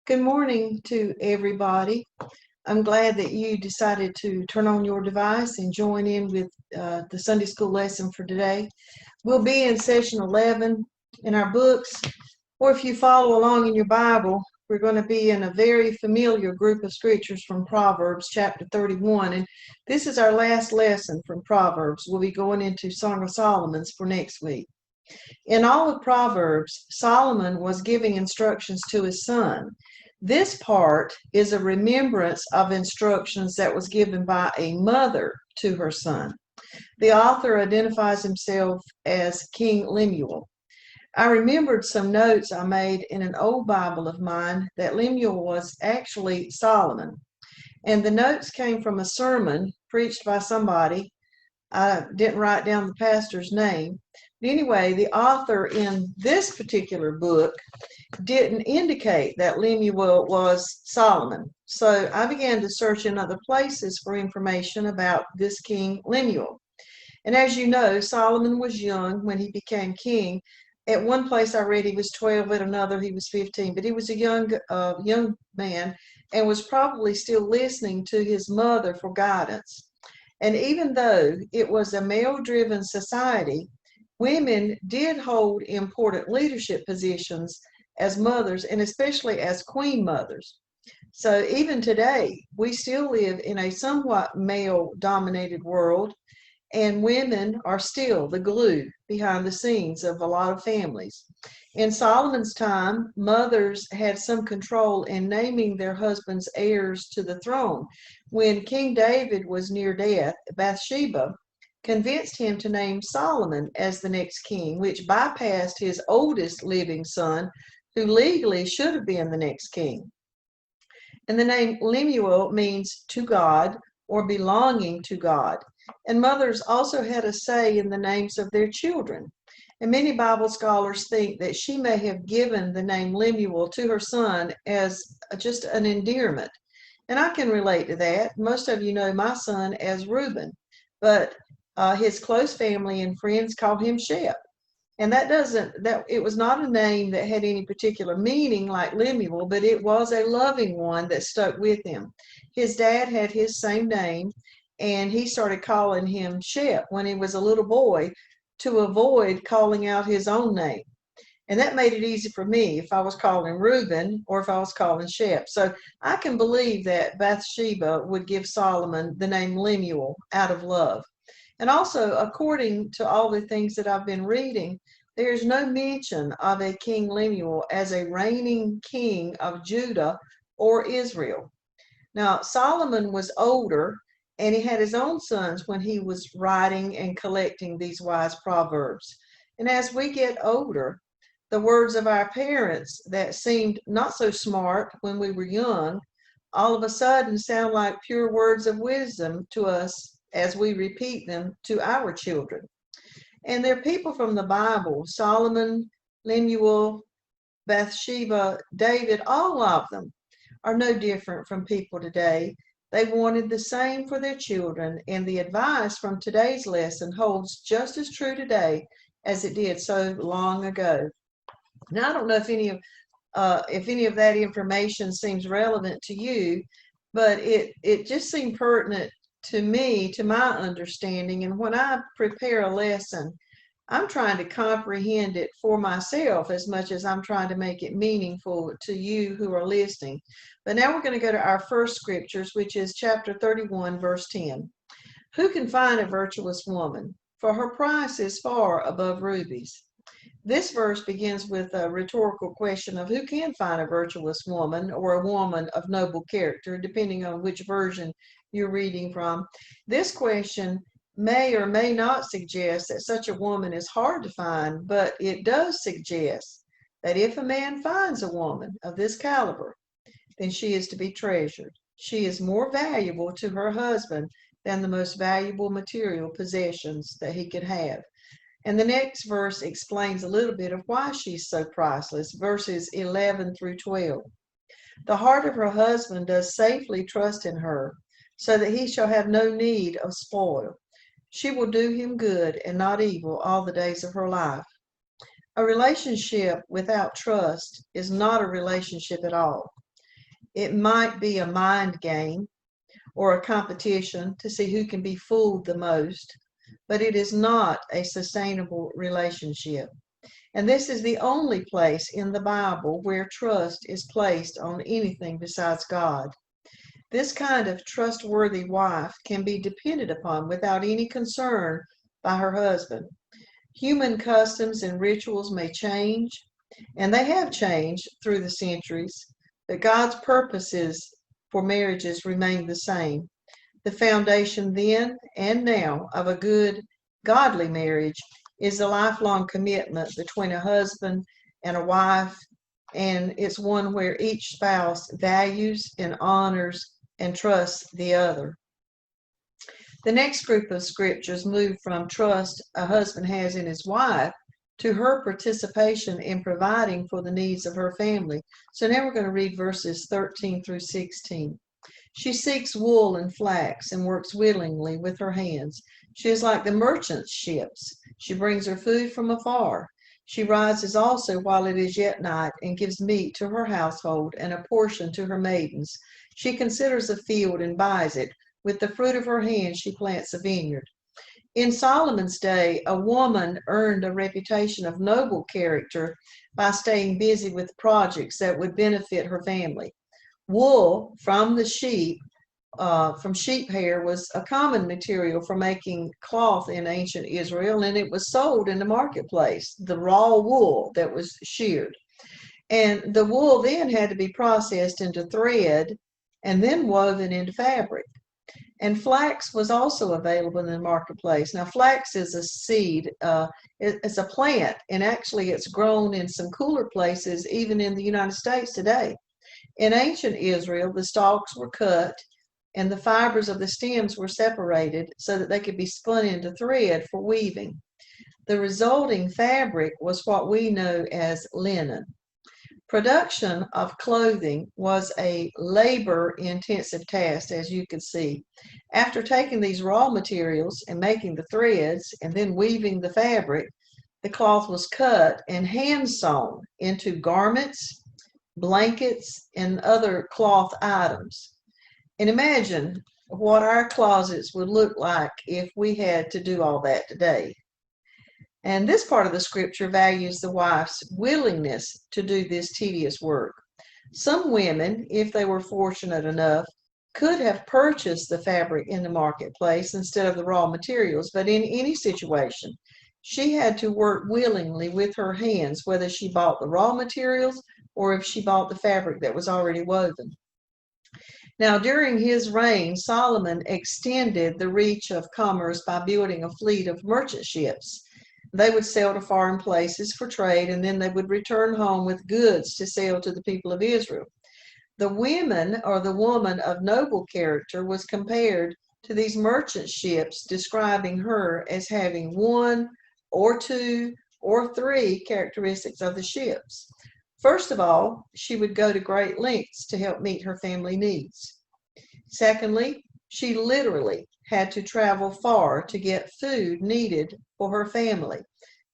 Good morning to everybody. I'm glad that you decided to turn on your device and join in with the Sunday school lesson for today. We'll be in session 11 in our books, or if you follow along in your Bible, we're going to be in a very familiar group of scriptures from Proverbs chapter 31. And this is our last lesson from Proverbs. We'll be going into Song of Solomon's for next week. In all of Proverbs, Solomon was giving instructions to his son. This part is a remembrance of instructions that was given by a mother to her son. The author identifies himself as King Lemuel. I remembered some notes I made in an old Bible of mine that Lemuel was actually Solomon. And the notes came from a sermon preached by somebody. I didn't write down the pastor's name. But anyway, the author in this particular book didn't indicate that Lemuel was Solomon. So I began to search in other places for information about this King Lemuel. And as you know, Solomon was young when he became king. At one place I read he was 12, at another he was 15, but he was a young man and was probably still listening to his mother for guidance. And even though it was a male-driven society, women did hold important leadership positions as mothers, and especially as queen mothers. So even today, we still live in a somewhat male-dominated world, and women are still the glue behind the scenes of a lot of families. In Solomon's time, mothers had some control in naming their husbands' heirs to the throne. When King David was near death, Bathsheba convinced him to name Solomon as the next king, which bypassed his oldest living son, who legally should have been the next king. And the name Lemuel means to God or belonging to God. And mothers also had a say in the names of their children. And many Bible scholars think that she may have given the name Lemuel to her son as just an endearment. And I can relate to that. Most of you know my son as Reuben, but his close family and friends call him Shep. And it was not a name that had any particular meaning like Lemuel, but it was a loving one that stuck with him. His dad had his same name, and he started calling him Shep when he was a little boy to avoid calling out his own name. And that made it easy for me if I was calling Reuben or if I was calling Shep. So I can believe that Bathsheba would give Solomon the name Lemuel out of love. And also, according to all the things that I've been reading, there's no mention of a King Lemuel as a reigning king of Judah or Israel. Now, Solomon was older, and he had his own sons when he was writing and collecting these wise proverbs. And as we get older, the words of our parents that seemed not so smart when we were young, all of a sudden sound like pure words of wisdom to us as we repeat them to our children. And they're people from the Bible: Solomon, Lemuel, Bathsheba, David. All of them are no different from people today. They wanted the same for their children, and the advice from today's lesson holds just as true today as it did so long ago. Now, I don't know if any of that information seems relevant to you, but it just seemed pertinent to me, to my understanding. And when I prepare a lesson, I'm trying to comprehend it for myself as much as I'm trying to make it meaningful to you who are listening. But now we're going to go to our first scriptures, which is chapter 31, verse 10. Who can find a virtuous woman? For her price is far above rubies. This verse begins with a rhetorical question of who can find a virtuous woman or a woman of noble character, depending on which version you're reading from. This question may or may not suggest that such a woman is hard to find, but it does suggest that if a man finds a woman of this caliber, then she is to be treasured. She is more valuable to her husband than the most valuable material possessions that he could have. And the next verse explains a little bit of why she's so priceless, verses 11 through 12. The heart of her husband does safely trust in her, so that he shall have no need of spoil. She will do him good and not evil all the days of her life. A relationship without trust is not a relationship at all. It might be a mind game or a competition to see who can be fooled the most, but it is not a sustainable relationship. And this is the only place in the Bible where trust is placed on anything besides God. This kind of trustworthy wife can be depended upon without any concern by her husband. Human customs and rituals may change, and they have changed through the centuries, but God's purposes for marriages remain the same. The foundation then and now of a good, godly marriage is a lifelong commitment between a husband and a wife, and it's one where each spouse values and honors and trusts the other. The next group of scriptures move from trust a husband has in his wife to her participation in providing for the needs of her family. So now we're going to read verses 13 through 16. She seeks wool and flax and works willingly with her hands. She is like the merchant's ships. She brings her food from afar. She rises also while it is yet night and gives meat to her household and a portion to her maidens. She considers a field and buys it. With the fruit of her hands she plants a vineyard. In Solomon's day, a woman earned a reputation of noble character by staying busy with projects that would benefit her family. Wool from sheep hair was a common material for making cloth in ancient Israel, and it was sold in the marketplace, the raw wool that was sheared. And the wool then had to be processed into thread and then woven into fabric. And flax was also available in the marketplace. Now, flax is a seed, it's a plant, and actually it's grown in some cooler places, even in the United States today. In ancient Israel, the stalks were cut and the fibers of the stems were separated so that they could be spun into thread for weaving. The resulting fabric was what we know as linen. Production of clothing was a labor-intensive task, as you can see. After taking these raw materials and making the threads and then weaving the fabric, the cloth was cut and hand-sewn into garments, blankets, and other cloth items. And imagine what our closets would look like if we had to do all that today. And this part of the scripture values the wife's willingness to do this tedious work. Some women, if they were fortunate enough, could have purchased the fabric in the marketplace instead of the raw materials, but in any situation, she had to work willingly with her hands, whether she bought the raw materials or if she bought the fabric that was already woven. Now, during his reign, Solomon extended the reach of commerce by building a fleet of merchant ships. They would sail to foreign places for trade, and then they would return home with goods to sell to the people of Israel. The women or the woman of noble character was compared to these merchant ships, describing her as having one or two or three characteristics of the ships. First of all, she would go to great lengths to help meet her family needs. Secondly, she literally had to travel far to get food needed for her family.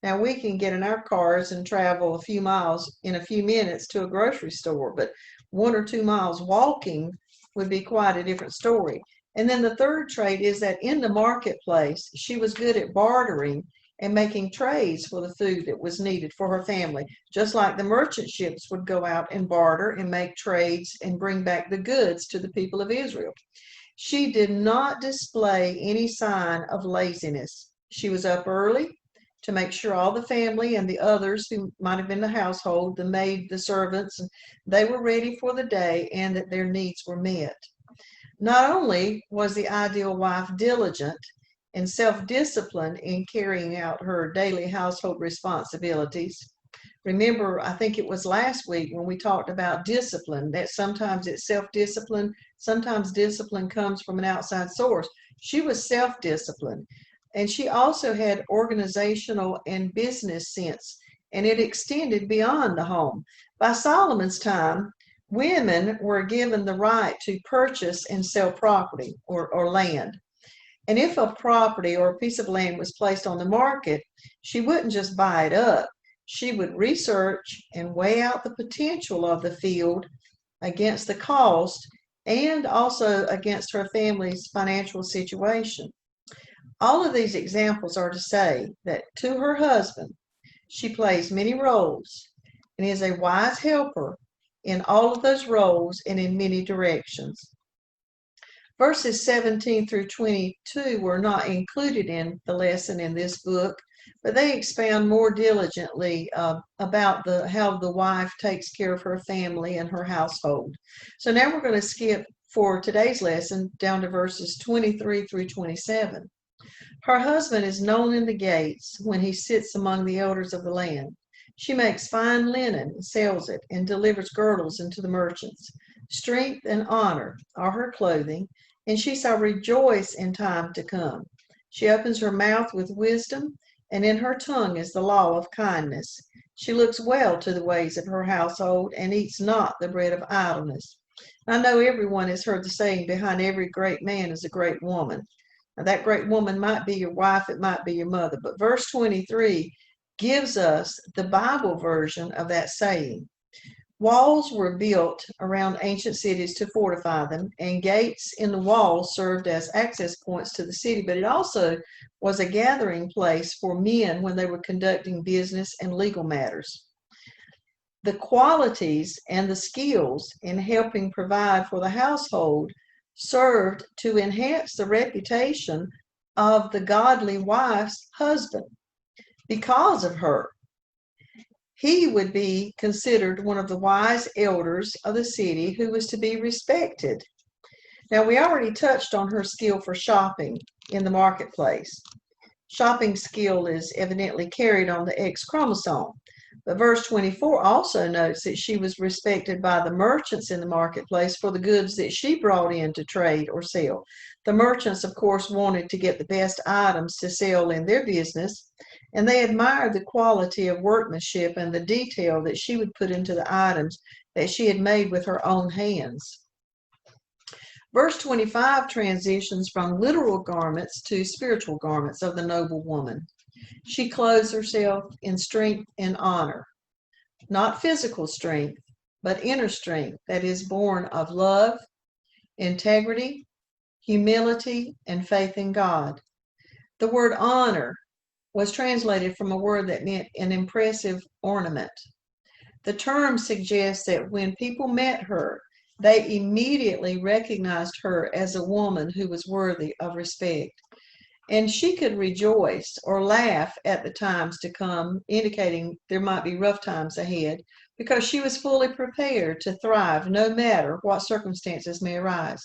Now, we can get in our cars and travel a few miles in a few minutes to a grocery store, but 1 or 2 miles walking would be quite a different story. And then the third trait is that in the marketplace, she was good at bartering and making trades for the food that was needed for her family, just like the merchant ships would go out and barter and make trades and bring back the goods to the people of Israel. She did not display any sign of laziness. She was up early to make sure all the family and the others who might have been the household, the maid, the servants, they were ready for the day and that their needs were met. Not only was the ideal wife diligent and self-disciplined in carrying out her daily household responsibilities. Remember, I think it was last week when we talked about discipline, that sometimes it's self-discipline, sometimes discipline comes from an outside source. She was self-disciplined, and she also had organizational and business sense, and it extended beyond the home. By Solomon's time, women were given the right to purchase and sell property or land. And if a property or a piece of land was placed on the market, she wouldn't just buy it up. She would research and weigh out the potential of the field against the cost, and also against her family's financial situation. All of these examples are to say that to her husband, she plays many roles and is a wise helper in all of those roles and in many directions. Verses 17 through 22 were not included in the lesson in this book, but they expound more diligently about how the wife takes care of her family and her household. So now we're going to skip for today's lesson down to verses 23 through 27. Her husband is known in the gates when he sits among the elders of the land. She makes fine linen and sells it, and delivers girdles unto the merchants. Strength and honor are her clothing, and she shall rejoice in time to come. She opens her mouth with wisdom, and in her tongue is the law of kindness. She looks well to the ways of her household, and eats not the bread of idleness. I know everyone has heard the saying, behind every great man is a great woman. Now, that great woman might be your wife, it might be your mother, but verse 23 gives us the Bible version of that saying. Walls were built around ancient cities to fortify them, and gates in the walls served as access points to the city, but it also was a gathering place for men when they were conducting business and legal matters. The qualities and the skills in helping provide for the household served to enhance the reputation of the godly wife's husband. Because of her, he would be considered one of the wise elders of the city who was to be respected. Now, we already touched on her skill for shopping in the marketplace. Shopping skill is evidently carried on the X chromosome. But verse 24 also notes that she was respected by the merchants in the marketplace for the goods that she brought in to trade or sell. The merchants, of course, wanted to get the best items to sell in their business, and they admired the quality of workmanship and the detail that she would put into the items that she had made with her own hands. Verse 25 transitions from literal garments to spiritual garments of the noble woman. She clothes herself in strength and honor, not physical strength, but inner strength that is born of love, integrity, humility, and faith in God. The word honor was translated from a word that meant an impressive ornament. The term suggests that when people met her, they immediately recognized her as a woman who was worthy of respect. And she could rejoice or laugh at the times to come, indicating there might be rough times ahead, because she was fully prepared to thrive no matter what circumstances may arise.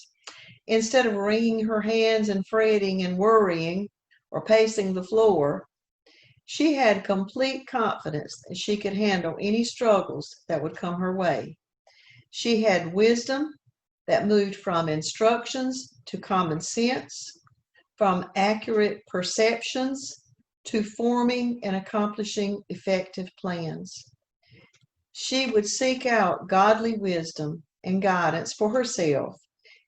Instead of wringing her hands and fretting and worrying or pacing the floor, she had complete confidence that she could handle any struggles that would come her way. She had wisdom that moved from instructions to common sense, from accurate perceptions to forming and accomplishing effective plans. She would seek out godly wisdom and guidance for herself,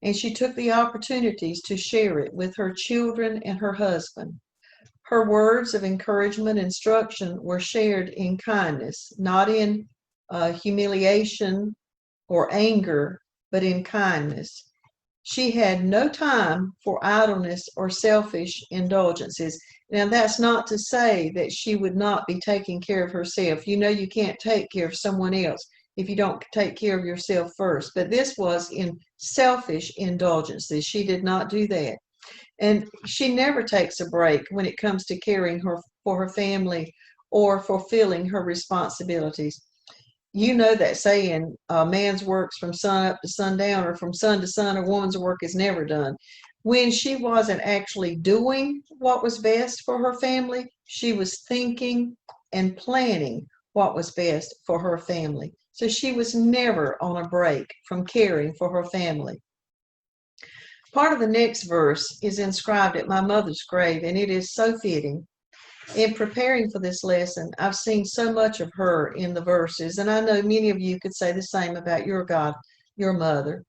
and she took the opportunities to share it with her children and her husband. Her words of encouragement and instruction were shared in kindness, not in humiliation or anger, but in kindness. She had no time for idleness or selfish indulgences. Now, that's not to say that she would not be taking care of herself. You know, you can't take care of someone else if you don't take care of yourself first. But this was in selfish indulgences. She did not do that. And she never takes a break when it comes to caring for her family or fulfilling her responsibilities. You know that saying, man's work's from sun up to sundown, or from sun to sun, a woman's work is never done. When she wasn't actually doing what was best for her family, she was thinking and planning what was best for her family. So she was never on a break from caring for her family. Part of the next verse is inscribed at my mother's grave, and it is so fitting. In preparing for this lesson, I've seen so much of her in the verses, and I know many of you could say the same about your mother.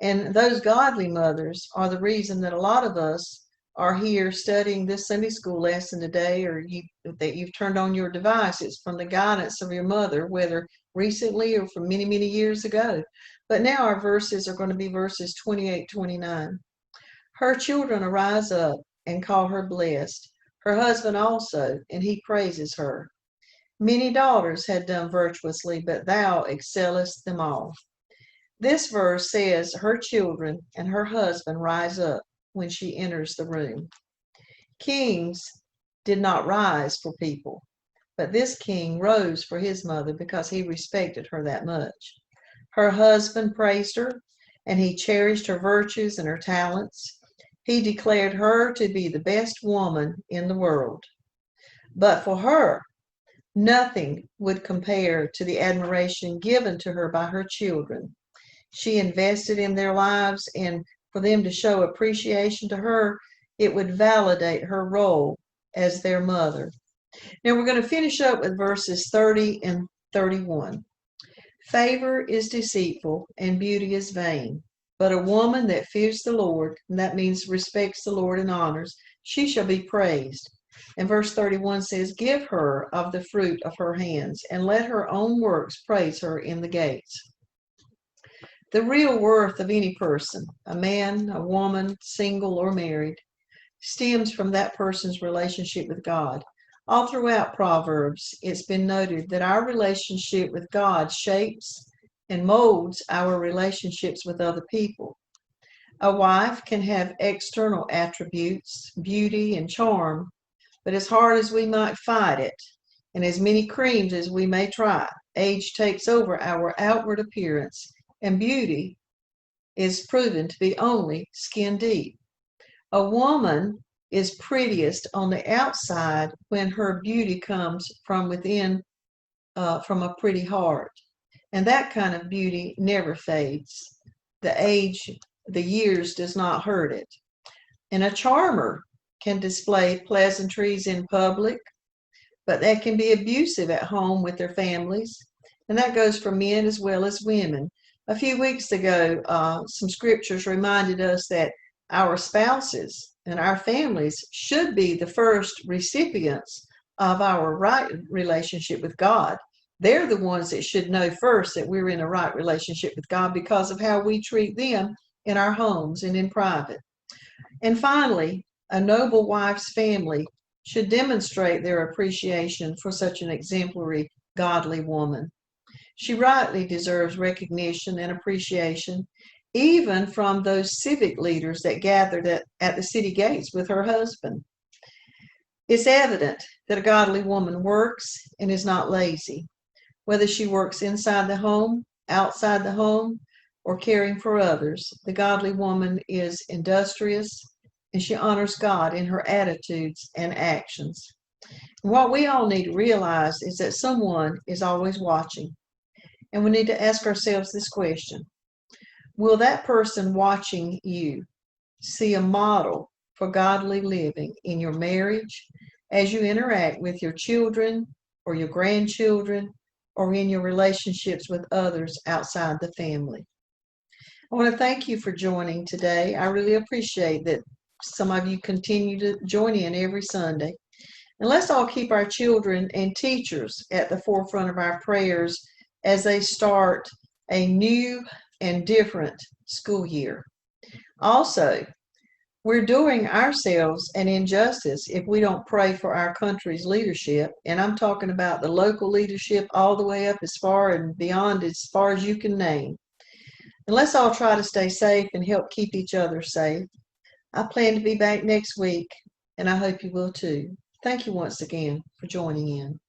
And those godly mothers are the reason that a lot of us are here studying this Sunday school lesson today, or that you've turned on your device. It's from the guidance of your mother, whether recently or from many, many years ago. But now our verses are going to be verses 28, 29. Her children arise up and call her blessed, her husband also, and he praises her. Many daughters had done virtuously, but thou excellest them all. This verse says her children and her husband rise up when she enters the room. Kings did not rise for people, but this king rose for his mother because he respected her that much. Her husband praised her, and he cherished her virtues and her talents. He declared her to be the best woman in the world. But for her, nothing would compare to the admiration given to her by her children. She invested in their lives, and for them to show appreciation to her, it would validate her role as their mother. Now we're going to finish up with verses 30 and 31. Favor is deceitful and beauty is vain, but a woman that fears the Lord, and that means respects the Lord and honors, she shall be praised. And verse 31 says, give her of the fruit of her hands, and let her own works praise her in the gates. The real worth of any person, a man, a woman, single or married, stems from that person's relationship with God. All throughout Proverbs, it's been noted that our relationship with God shapes and molds our relationships with other people. A wife can have external attributes, beauty and charm, but as hard as we might fight it, and as many creams as we may try, age takes over our outward appearance, and beauty is proven to be only skin deep. A woman is prettiest on the outside when her beauty comes from within, from a pretty heart. And that kind of beauty never fades. The years does not hurt it. And a charmer can display pleasantries in public, but that can be abusive at home with their families. And that goes for men as well as women. A few weeks ago, some scriptures reminded us that our spouses and our families should be the first recipients of our right relationship with God. They're the ones that should know first that we're in a right relationship with God because of how we treat them in our homes and in private. And finally, a noble wife's family should demonstrate their appreciation for such an exemplary, godly woman. She rightly deserves recognition and appreciation, even from those civic leaders that gathered at the city gates with her husband. It's evident that a godly woman works and is not lazy, whether she works inside the home, outside the home, or caring for others. The godly woman is industrious, and she honors God in her attitudes and actions. And what we all need to realize is that someone is always watching. And we need to ask ourselves this question: will that person watching you see a model for godly living in your marriage, as you interact with your children or your grandchildren, or in your relationships with others outside the family? I want to thank you for joining today. I really appreciate that some of you continue to join in every Sunday. And let's all keep our children and teachers at the forefront of our prayers as they start a new and different school year. Also, we're doing ourselves an injustice if we don't pray for our country's leadership. And I'm talking about the local leadership all the way up as far and beyond as far as you can name. And let's all try to stay safe and help keep each other safe. I plan to be back next week, and I hope you will too. Thank you once again for joining in.